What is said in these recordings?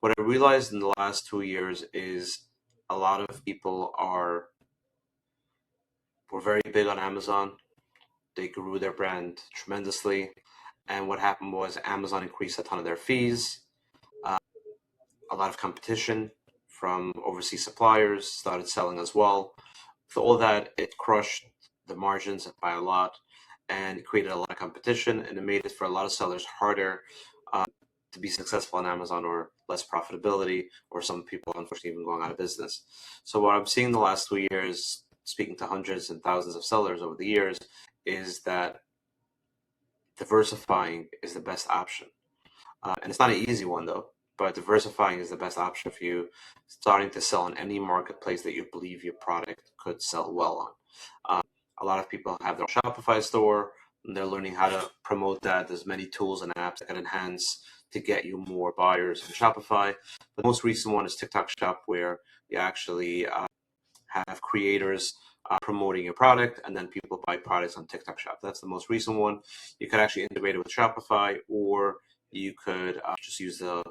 What I realized in the last 2 years is a lot of people were very big on Amazon. They grew their brand tremendously. And what happened was Amazon increased a ton of their fees. A lot of competition from overseas suppliers started selling as well. For all that, it crushed the margins by a lot and created a lot of competition, and it made it for a lot of sellers harder to be successful on Amazon, or less profitability, or some people unfortunately even going out of business. So what I'm seeing the last 2 years, speaking to hundreds and thousands of sellers over the years, is that diversifying is the best option. And it's not an easy one though, but diversifying is the best option for you, starting to sell on any marketplace that you believe your product could sell well on. A lot of people have their Shopify store, and they're learning how to promote that. There's many tools and apps that can enhance to get you more buyers in Shopify. The most recent one is TikTok Shop, where you actually have creators promoting your product, and then people buy products on TikTok Shop. That's the most recent one. You could actually integrate it with Shopify, or you could just use the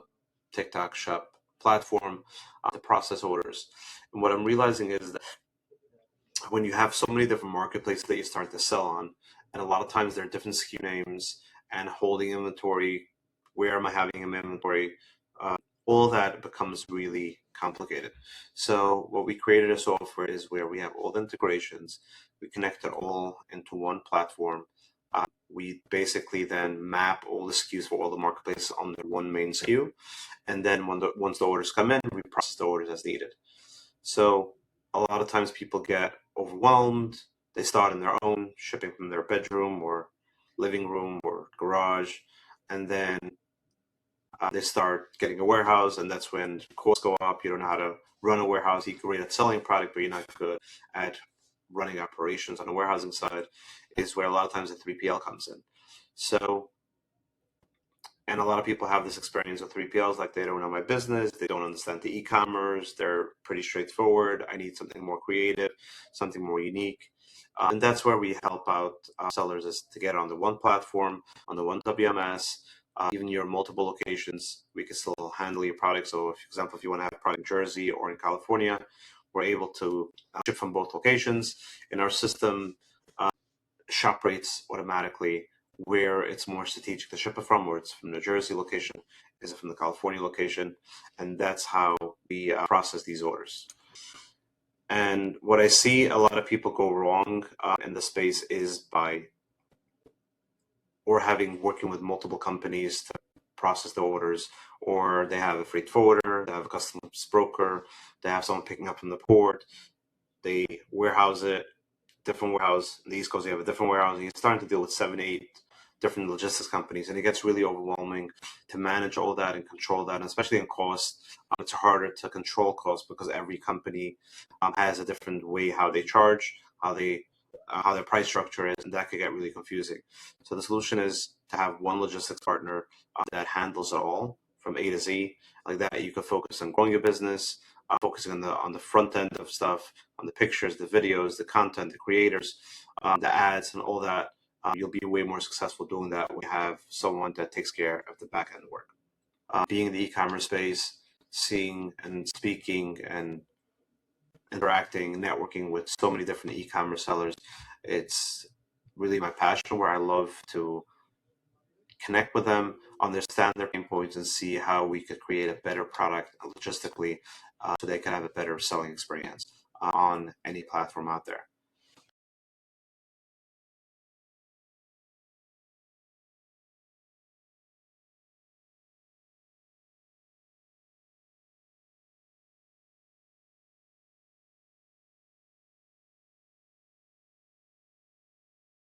TikTok Shop platform to process orders. And what I'm realizing is that when you have so many different marketplaces that you start to sell on, and a lot of times there are different SKU names and holding inventory, where am I having inventory? All that becomes really complicated. So what we created a software is where we have all the integrations. We connect it all into one platform. We basically then map all the SKUs for all the marketplaces under one main SKU. And then once the orders come in, we process the orders as needed. So a lot of times people get overwhelmed. They start in their own, shipping from their bedroom or living room or garage. And then they start getting a warehouse, and that's when costs go up. You don't know how to run a warehouse. You're great at selling product, but you're not good at running operations on the warehousing side, is where a lot of times the 3PL comes in. So, and a lot of people have this experience with 3PLs, like they don't know my business, they don't understand the e-commerce, they're pretty straightforward. I need something more creative, something more unique. And that's where we help out sellers, is to get on the one platform, on the one WMS. Even your multiple locations, we can still handle your product. So, for example, if you want to have a product in Jersey or in California, we're able to ship from both locations. In our system, shop rates automatically where it's more strategic to ship it from, where it's from the Jersey location, is it from the California location, and that's how we process these orders. And what I see a lot of people go wrong in the space is by working with multiple companies to process the orders, or they have a freight forwarder, they have a customs broker, they have someone picking up from the port, they warehouse it, different warehouse. In the East Coast, you have a different warehouse, and you're starting to deal with 7, 8 different logistics companies, and it gets really overwhelming to manage all that and control that, and especially in cost. It's harder to control cost because every company has a different way how they charge, how their price structure is, and that could get really confusing. So the solution is to have one logistics partner that handles it all from A to Z. Like that, you can focus on growing your business, focusing on the front end of stuff, on the pictures, the videos, the content, the creators, the ads, and all that. You'll be way more successful doing that when you have someone that takes care of the back end work. Being in the e-commerce space, seeing and speaking and interacting, networking with so many different e-commerce sellers, it's really my passion, where I love to connect with them, understand their pain points, and see how we could create a better product logistically, so they can have a better selling experience on any platform out there.